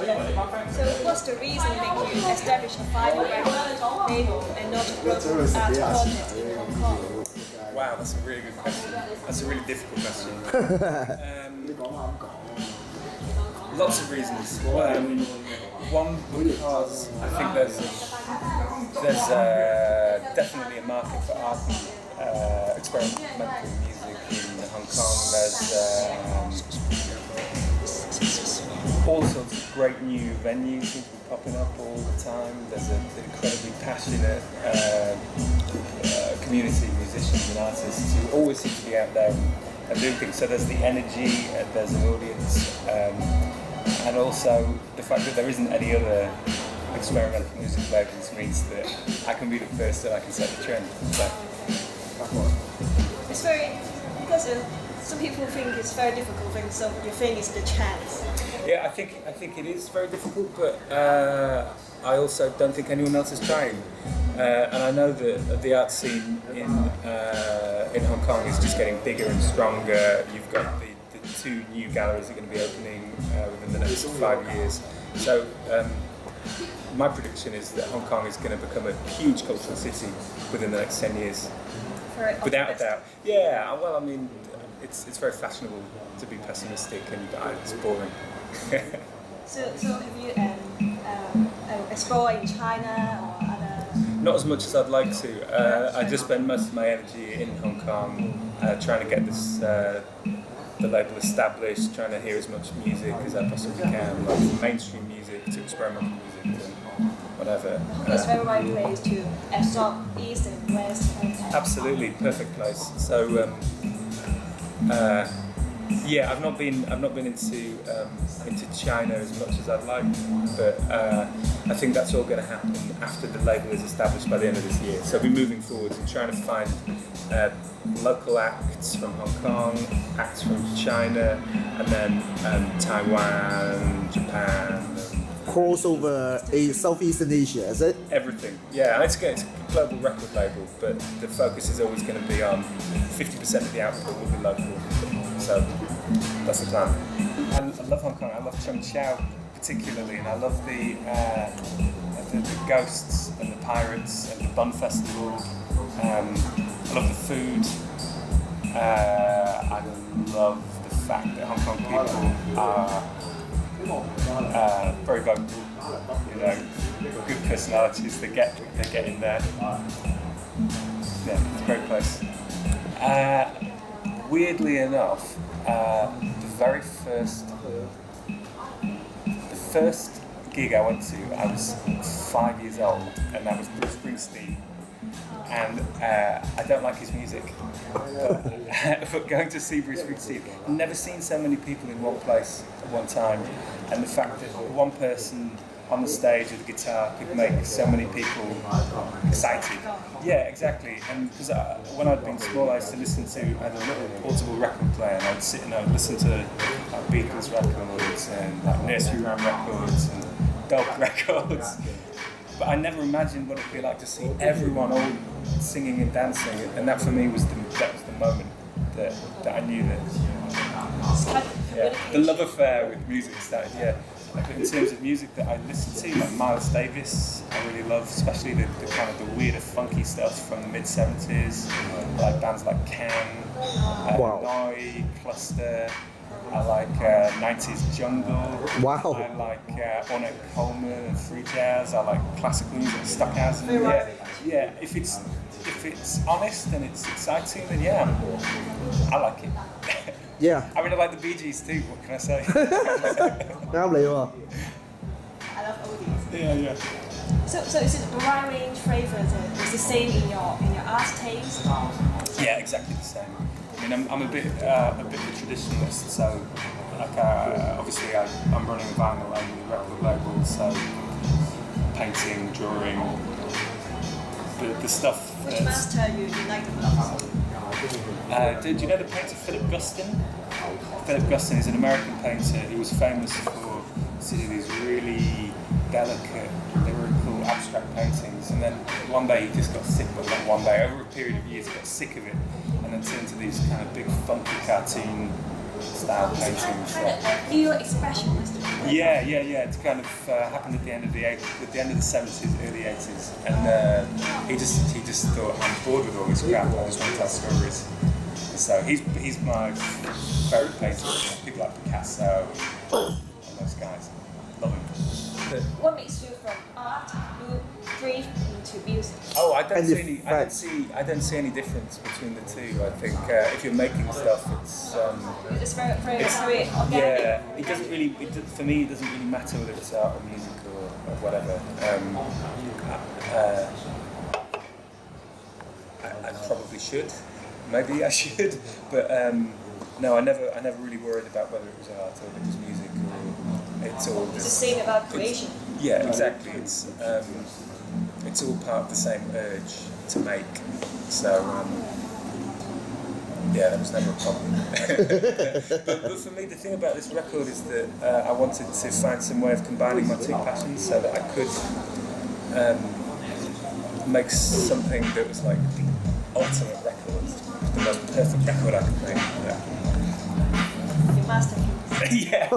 So what's the reason make you establish a 5 label and not a global art project in Hong Kong? Wow, that's a really good question. That's a really difficult question. Lots of reasons. One, because I think there's definitely a market for art, experimental music in Hong Kong. There's all sorts of great new venues seem to be popping up all the time. There's an incredibly passionate community of musicians and artists who always seem to be out there and doing things. So there's the energy, there's an audience, and also the fact that there isn't any other experimental music labels means that I can be the first and I can set the trend. So. It's very, because some people think it's very difficult thing, so you think it's the chance. Yeah, I think it is very difficult, but I also don't think anyone else is trying. And I know that the art scene in Hong Kong is just getting bigger and stronger. You've got the 2 new galleries that are going to be opening within the next 5 years. So my prediction is that Hong Kong is going to become a huge cultural city within the next 10 years. Without a doubt. Yeah, well, I mean, it's very fashionable to be pessimistic, and it's boring. So have you explored in China or other? Not as much as I'd like to. I just spend most of my energy in Hong Kong trying to get this the label established, trying to hear as much music as I possibly can, like from mainstream music to experimental music and whatever. It's a very right place to absorb East and West content. Absolutely, perfect place. So yeah, I've not been into China as much as I'd like, but I think that's all going to happen after the label is established by the end of this year. So I'll be moving forwards and trying to find local acts from Hong Kong, acts from China, and then Taiwan, Japan. Crossover Southeastern Asia, is it? Everything, yeah. And it's a global record label, but the focus is always going to be on 50% of the output will be local. So that's the plan. And I love Hong Kong. I love Chung Chau particularly, and I love the ghosts and the pirates and the Bun Festival. I love the food. I love the fact that Hong Kong people are very vocal. You know, good personalities. They get in there. Yeah, it's a great place. Weirdly enough, the first gig I went to, I was 5 years old, and that was Bruce Springsteen. And I don't like his music, but going to see Bruce Springsteen, I've never seen so many people in one place at one time, and the fact that one person on the stage with a guitar could make so many people excited. Yeah, exactly. And because when I'd been small, I used to listen to, I had a little portable record player, and I'd sit and I'd listen to like Beatles records and like nursery rhyme records and dog records. But I never imagined what it'd be like to see everyone all singing and dancing, and that for me was the moment that I knew that the love affair with music started. Yeah. But in terms of music that I listen to, like Miles Davis, I really love, especially the kind of the weirder, funky stuff from the mid-70s, like bands like Can, Noi, Cluster. I like 90s Jungle. Wow. I like Ornette Coleman and free jazz. I like classical music, Stockhausen. Yeah. If it's honest and it's exciting, then yeah, I like it. Yeah. I really like the Bee Gees too. What can I say?啱你喎。I love oldies. Yeah. So is it a wide range flavors? Is the same in your art taste? Yeah, exactly the same. I mean, I'm a bit of a traditionalist, so like obviously I'm running a vinyl label, record label, so painting, drawing, the stuff. Which master you like the most? Do you know the painter Philip Guston? Philip Guston is an American painter who was famous for these really delicate, lyrical, abstract paintings. And then one day he just got sick of it. One day, over a period of years, he got sick of it, and then turned to these kind of big, funky cartoon style painting. Kind stuff. of neo expressionist. Yeah. It's kind of happened at the end of the 70s, early 80s, and he just thought, I'm bored with all this crap. I just want to tell stories. So he's my favourite painter. People like Picasso, all those guys. Love him. What makes you from art brief into music? Oh, I don't see any difference between the two. I think if you're making stuff, It's very organic. yeah. It doesn't really. For me, it doesn't really matter whether it's art or music or whatever. I probably should. Maybe I should, but no, I never really worried about whether it was art or it was music. It's all It's the same about creation. Yeah, exactly. It's all part of the same urge to make. So yeah, that was never a problem. but for me, the thing about this record is that I wanted to find some way of combining my two passions so that I could make something that was like the ultimate record, the most perfect record I could make. Your masterpiece. Yeah.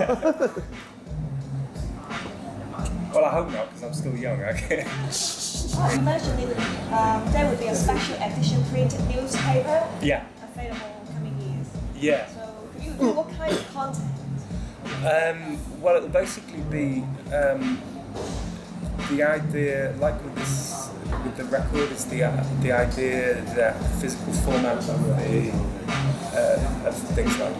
Well, I hope not, because I'm still young. Okay. Oh, you mentioned there will be a special edition printed newspaper Yeah. available in coming years. Yeah. So could you do what kind of content? Well, it'll basically be the idea, like with the record, is the idea that the physical format of things like,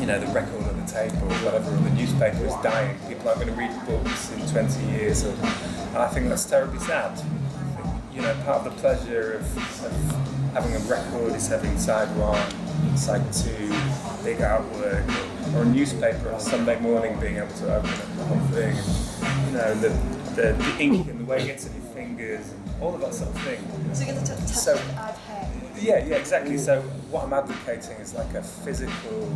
you know, the record on the tape or whatever, or the newspaper is dying. People aren't going to read books in 20 years, and I think that's terribly sad. You know, part of the pleasure of having a record is having side one, side two, big artwork, or a newspaper on Sunday morning being able to open up the whole thing. You know, the ink and the way it gets in your fingers, and all of that sort of thing. So you get to touch So- the iPad. Yeah, exactly. So what I'm advocating is like a physical,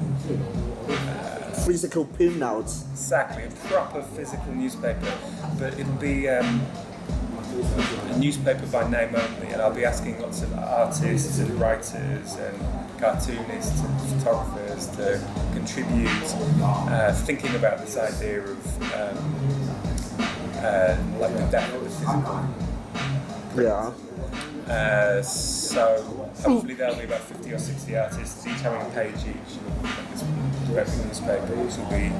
Physical printouts. exactly, a proper physical newspaper, but it'll be a newspaper by name only, and I'll be asking lots of artists and writers and cartoonists and photographers to contribute, thinking about this idea of like the death of the physical. Yeah. So hopefully there'll be about 50 or 60 artists, each having a page each of this graphic newspaper, which will be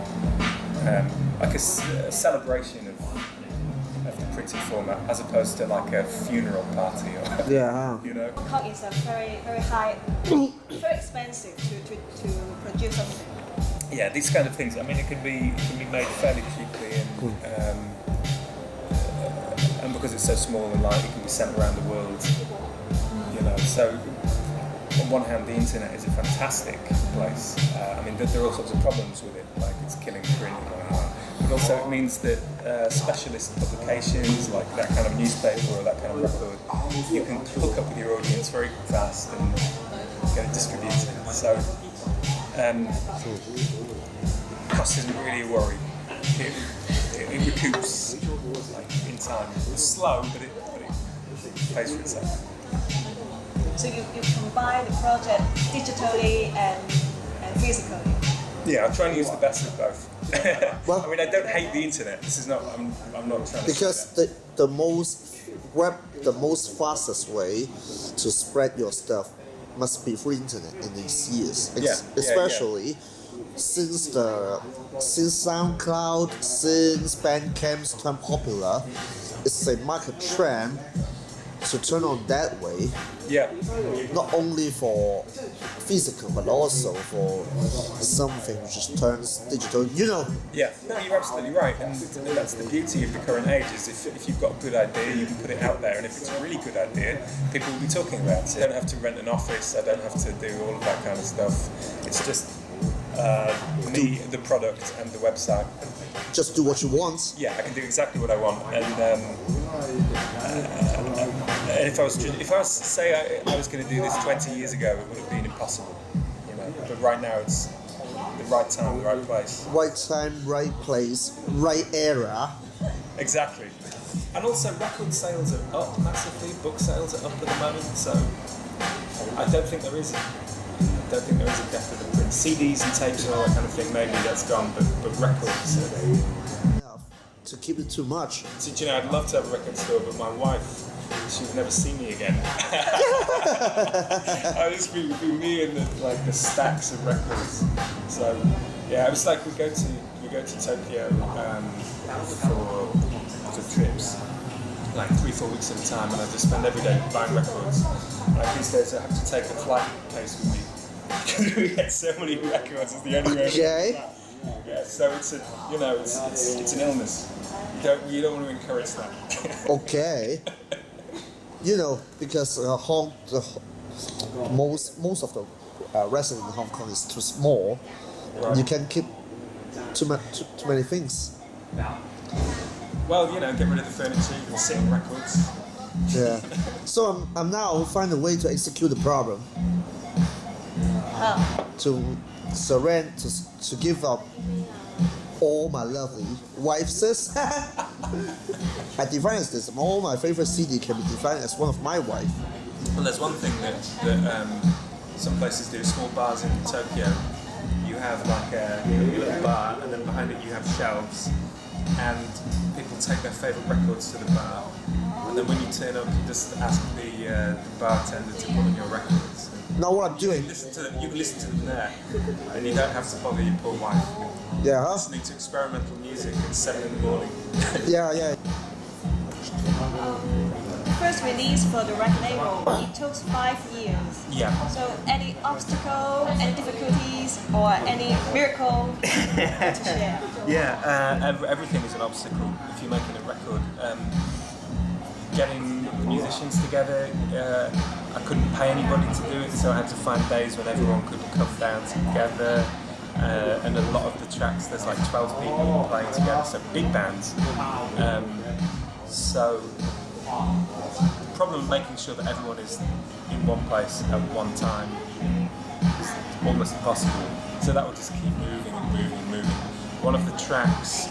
like a celebration of the printed format, as opposed to like a funeral party or Yeah. you know. Hong Kong is a very high, very expensive to produce something. Yeah, these kind of things. I mean, it can be made fairly cheaply, and because it's so small and light, it can be sent around the world. You know, so on one hand, the internet is a fantastic place. I mean, there are all sorts of problems with it, like it's killing print and whatnot. But also, it means that specialist publications, like that kind of newspaper or that kind of record, you can hook up with your audience very fast and get it distributed. So, cost isn't really a worry. It recoups like in time. It's slow, but it pays for itself. So you combine the project digitally and physically. Yeah, I try and use the best of both. Well- I mean, I don't hate the internet. This is not. I'm not trying to. Because say that. the most fastest way to spread your stuff must be through internet in these years. Especially since SoundCloud, since Bandcamp's become popular, it's a market trend to turn on that way. Yeah. Not only for physical, but also for something which just turns digital. You know, Yeah, no, you're absolutely right, and that's the beauty of the current age. Is if you've got a good idea, you can put it out there, and if it's a really good idea, people will be talking about it. I don't have to rent an office. I don't have to do all of that kind of stuff. It's just me, the product, and the website. just do what you want. Yeah, I can do exactly what I want, and if I was to say I was going to do this 20 years ago, it would have been impossible. You know, but right now it's the right time, the right place. Right time, right place, right era. Exactly. And also record sales are up massively, book sales are up at the moment, so I don't think there is don't think there is a death of the print. CDs and tapes and all that kind of thing, maybe that's gone, but records. To keep it too much. So, you know, I'd love to have a record store, but my wife, she would never see me again. I'd just be me and the stacks of records. So yeah, it was like we go to Tokyo for trips, like 3-4 weeks at a time, and I just spend every day buying records. Like these days, I have to take a flight case with me because we get so many records. It's the only way. Okay. Yeah, so it's an illness. You don't want to encourage that. Okay. You know, because most of the residents in Hong Kong is too small. Right. You can keep too many things. Well, you know, get rid of the furniture, you can sit in records. Yeah. So I'm now find a way to execute the problem. To surrender, to give up all my lovely wives. I define as this. All my favorite CD can be defined as one of my wife. Well, there's one thing that some places do. Small bars in Tokyo, you have like a little bar, and then behind it you have shelves, and people take their favourite records to the bar, and then when you turn up, you just ask the bartender to put on your records. Now what I'm doing? You can listen to them there, and you don't have to bother your poor wife. Yeah. Huh? Listening to experimental music at 7 in the morning. Yeah. First release for the record label, it took 5 years. Yeah. So any obstacle, any difficulties, or any miracle to share? Yeah, everything is an obstacle if you're making a record. Getting the musicians together, I couldn't pay anybody to do it, so I had to find days when everyone could come down together. And a lot of the tracks, there's like 12 people playing together, so big bands. So the problem of making sure that everyone is in one place at one time is almost impossible. So that will just keep moving and moving and moving. One of the tracks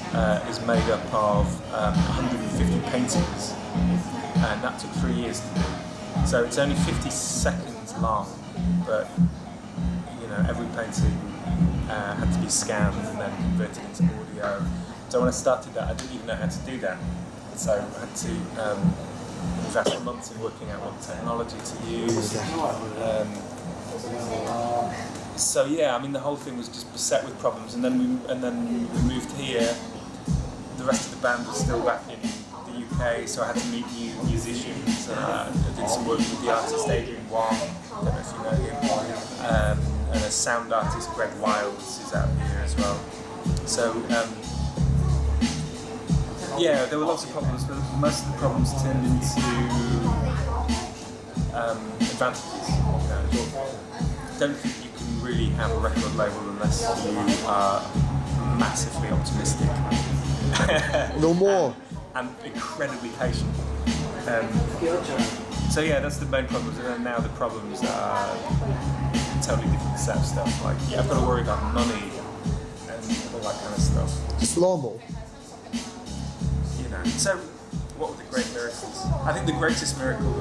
is made up of 150 paintings, and that took 3 years to do. So it's only 50 seconds long, but you know, every painting had to be scanned and then converted into audio. So when I started that, I didn't even know how to do that. So I had to invest months in working out what technology to use. So yeah, I mean the whole thing was just beset with problems. And then we moved here. The rest of the band was still back in the UK, so I had to meet new musicians. I did some work with the artist Adrian Wong. I don't know if you know him. And a sound artist, Greg Wiles, is out here as well. So yeah, there were lots of problems, but most of the problems turned into advantages. You know, I don't think you can really have a record label unless you are massively optimistic. No more. And incredibly patient. So yeah, that's the main problems, and then now the problems are a totally different set of stuff. Like, yeah, I've got to worry about money and all that kind of stuff. It's normal. You know. So, what were the great miracles? I think the greatest miracle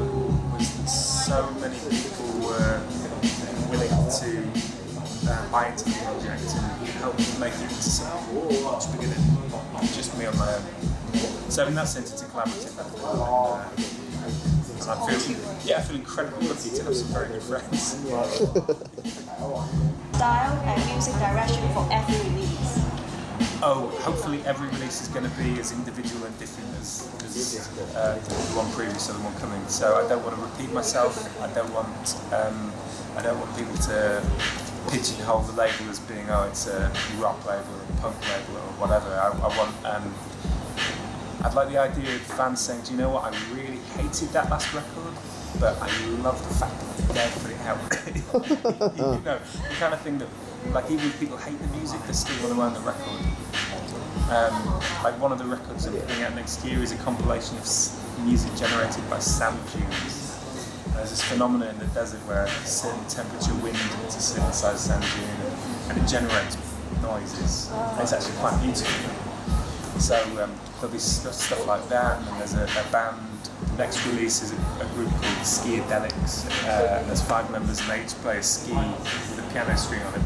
was that so many people were willing to buy into the project and help make it into something much bigger than just me on my own. So in that sense, it's a collaborative effort. And I feel incredibly lucky to have some very good friends. Style and music direction for every release. Oh, hopefully every release is going to be as individual and different as the one previous or the one coming. So I don't want to repeat myself. I don't want people to pigeonhole the label as being, oh, it's a rock label or a punk label or whatever. I'd like the idea of fans saying, do you know what, I really hated that last record, but I love the fact that they dared put it out. You know, the kind of thing that, like, even if people hate the music, they still want to own the record. Like one of the records I'm putting out next year is a compilation of music generated by sand dunes. There's this phenomenon in the desert where a certain temperature wind hits a certain size sand dune and it generates noises. And it's actually quite beautiful. So there'll be stuff like that, and then there's a band. The next release is a group called Skiadelics, and there's 5 members, and they each play a ski with a piano string on it.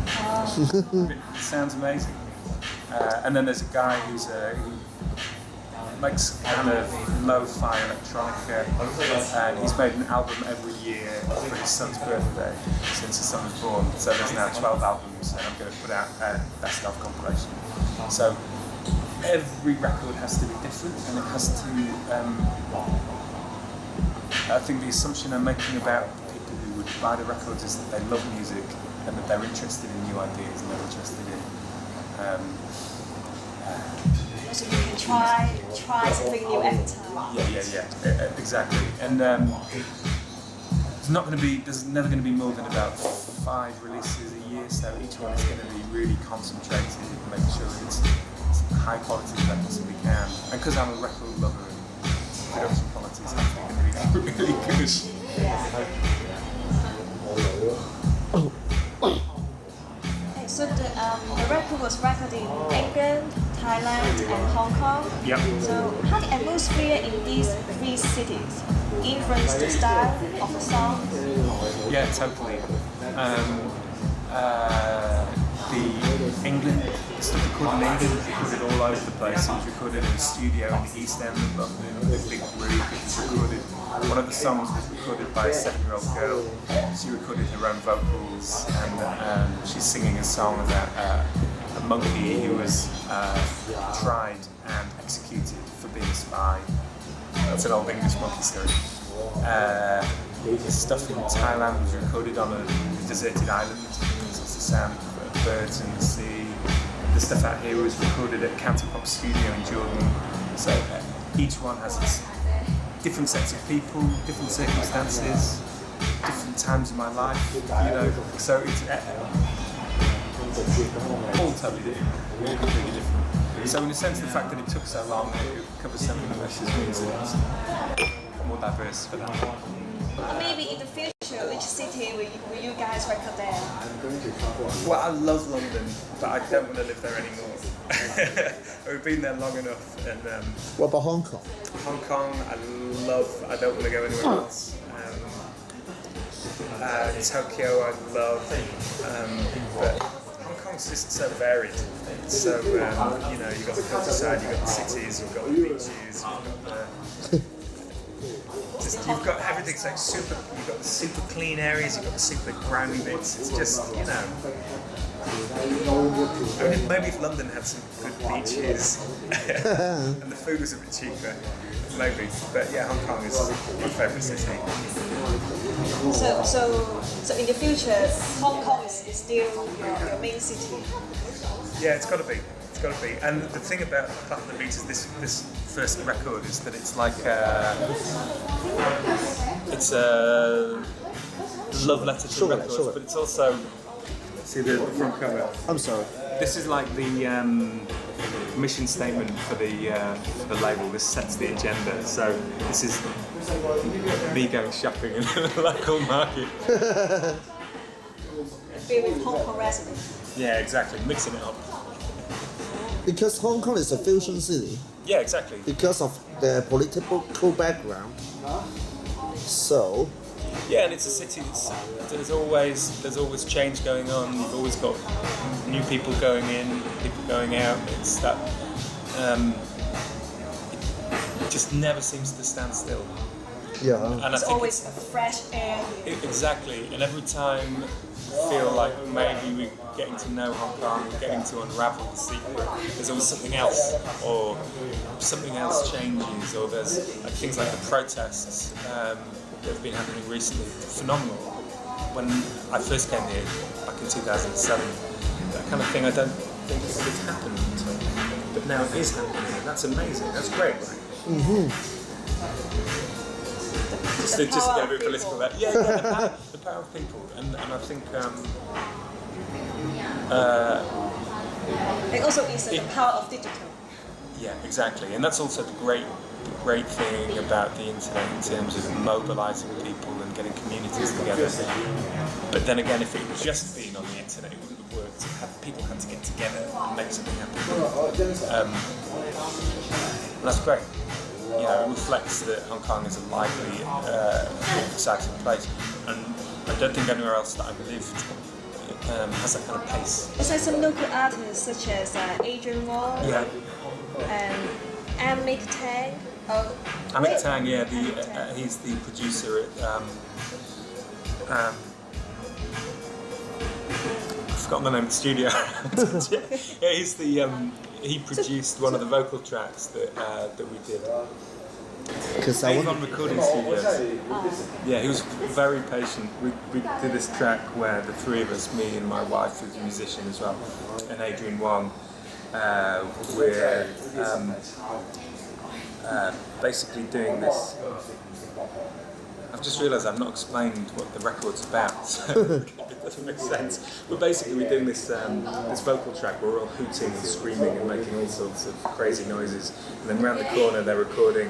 It sounds amazing. And then there's a guy who makes kind of lo-fi electronica, and he's made an album every year for his son's birthday since his son was born. So there's now 12 albums, and I'm going to put out a best of compilation. So every record has to be different, and it has to. I think the assumption I'm making about people who would buy the records is that they love music and that they're interested in new ideas and they're interested in. So you can try something new every time. Yeah, exactly. And there's never going to be more than about 5 releases a year, so each one is going to be really concentrated and make sure it's high quality as I possibly can. And because I'm a record lover, and production quality is going to be really good. So the record was recorded in England, Thailand, and Hong Kong. Yep. So how the atmosphere in these 3 cities influence the style of the songs? Yeah, totally. The stuff recorded in England was recorded all over the place. It was recorded in a studio in the East End of London, a big room. It was recorded. One of the songs was recorded by a 7-year-old girl. She recorded her own vocals, and she's singing a song about a monkey who was tried and executed for being a spy. That's an old English monkey story. The stuff in Thailand was recorded on a deserted island. It's the sound of birds in the sea. The stuff out here was recorded at Counterpop Studio in Jordan. So each one has its different sets of people, different circumstances, different times in my life, so it's all totally different, really completely different. So in a sense, the fact that it took so long, it covers so many places, means that it's more diverse for that. Maybe in the future, which city will you guys record there? Well, I love London, but I don't want to live there anymore. We've been there long enough. And What about Hong Kong? Hong Kong, I don't want to go anywhere else. Tokyo, I love, but Hong Kong's just so varied. So you've got the countryside, you've got the cities, you've got the beaches, you've got everything. So super. You've got the super clean areas, you've got the super grimy bits. It's just I mean, maybe if London had some good beaches and the food was a bit cheaper, maybe. But yeah, Hong Kong is my favourite city. So in the future, Hong Kong is still your main city. Yeah, it's got to be. It's got to be. And the thing about Platinum Meters, this first record, is that it's like it's a love letter to records, but it's also see the front cover. I'm sorry. This is like the mission statement for the label. This sets the agenda. So this is me going shopping in the local market. Be with Hong Kong residents. Yeah, exactly. Mixing it up. Because Hong Kong is a fusion city. Yeah, exactly. Because of their political background. So. Yeah, and it's a city that's there's always change going on. You've always got new people going in, people going out. It's that it just never seems to stand still. Yeah. And it's always a fresh air. Exactly, and every time I feel like maybe we're getting to know Hong Kong, getting to unravel the secret, there's always something else, or something else changes, or there's things like the protests that have been happening recently. Phenomenal. When I first came here back in 2007, that kind of thing I don't think it would have happened until, but now it is happening, and that's amazing. That's great, right? Mm-hmm. Just to get a bit political there. Yeah, the power of people, and I think it also is the power of digital. Yeah, exactly, and that's also the great thing about the internet in terms of mobilising people and getting communities together. But then again, if it had just been on the internet, it wouldn't have worked. People had to get together and make something happen. And that's great. You know, it reflects that Hong Kong is a lively, exciting place, and I don't think anywhere else that I've lived has that kind of pace. Also, some local artists such as Adrian Wong Yeah. and Amit Tang. Oh, Amit Tang, yeah, he's the producer at. I've forgotten the name of the studio. Yeah, he's the. He produced one of the vocal tracks that we did. Because I Avon want. Recording Studios. Yeah, he was very patient. We did this track where the three of us, me and my wife, who's a musician as well, and Adrian Wong, we're basically doing this. I've just realised I've not explained what the record's about, so it doesn't make sense. But basically we're doing this this vocal track where we're all hooting and screaming and making all sorts of crazy noises. And then round the corner they're recording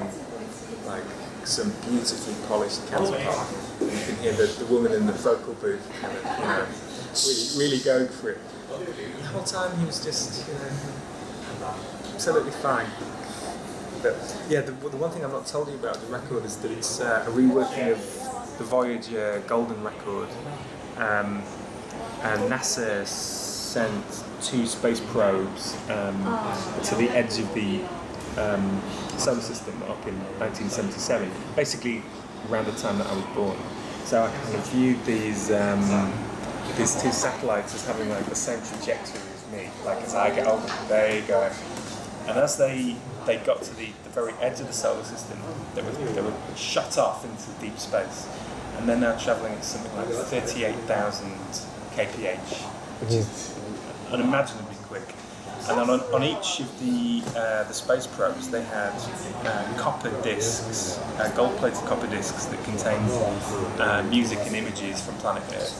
like some beautifully polished counterpart. And you can hear the woman in the vocal booth kind of, you know, really going for it. The whole time he was just, you know, absolutely fine. But yeah, the one thing I've not told you about the record is that it's a reworking of the Voyager Golden record, and NASA sent 2 space probes to the edge of the solar system up in 1977, basically around the time that I was born. So I kind of viewed these 2 satellites as having like the same trajectory as me. Like as I get older, they go. And as they got to the very edge of the solar system, they were shot off into deep space. And they're now travelling at something like 38,000 kph, which is unimaginably quick. And then on each of the space probes, they had copper discs, gold-plated copper discs that contained music and images from planet Earth.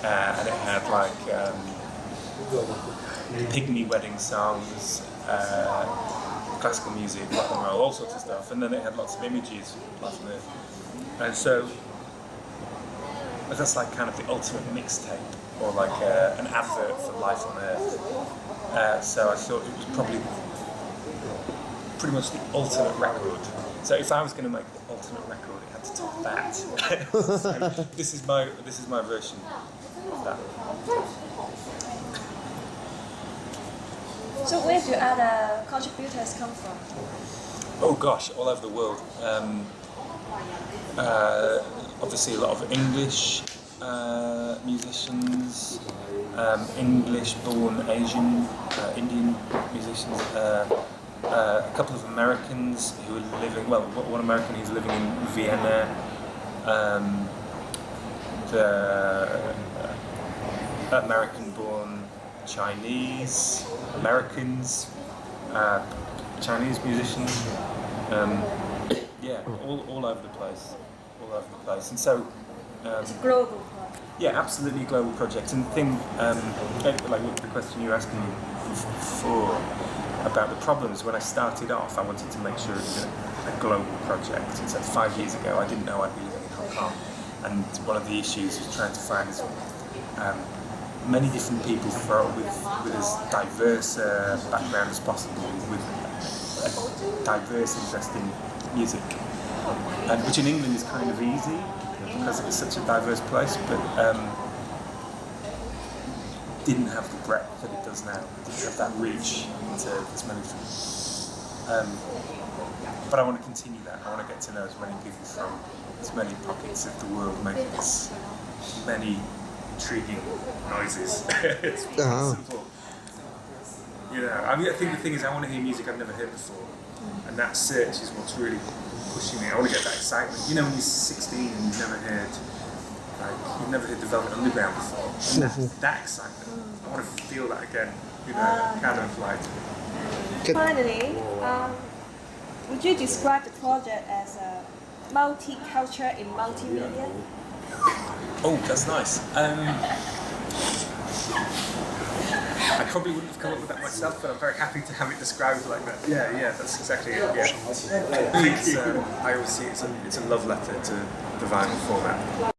And it had like pygmy wedding songs, classical music, rock and roll, all sorts of stuff, and then it had lots of images from Life on Earth. And so that's like kind of the ultimate mixtape, or like an advert for Life on Earth. So I thought it was probably pretty much the ultimate record. So if I was going to make the ultimate record, it had to top that. So this is my version of that. so where do other contributors come from? Oh gosh, all over the world. Obviously a lot of English musicians, English-born Asian, Indian musicians, a couple of Americans who are living, well, one American who's living in Vienna, the American-born Chinese, Americans, Chinese musicians, yeah, all over the place, and so It's a global project. yeah, absolutely global project. And the thing, like the question you were asking before about the problems, when I started off, I wanted to make sure it was a global project. And so 5 years ago, I didn't know I'd be living in Hong Kong, and one of the issues was trying to find many different people with as diverse background as possible, with a diverse interest in music, which in England is kind of easy because it's such a diverse place, but didn't have the breadth that it does now. It didn't have that reach into as many things. But I want to continue that. I want to get to know as many people from as many pockets of the world, making as many intriguing noises as possible. You know, I think the thing is, I want to hear music I've never heard before, and that search is what's really pushing me. I want to get that excitement. You know, when you're 16 and you've never heard the Velvet Underground before, and that excitement. I want to feel that again. You know, kind of like. Finally, would you describe the project as a multicultural in multimedia? Oh, that's nice. I probably wouldn't have come up with that myself, but I'm very happy to have it described like that. Yeah, that's exactly it. Yeah, I always see it's a love letter to the vinyl format.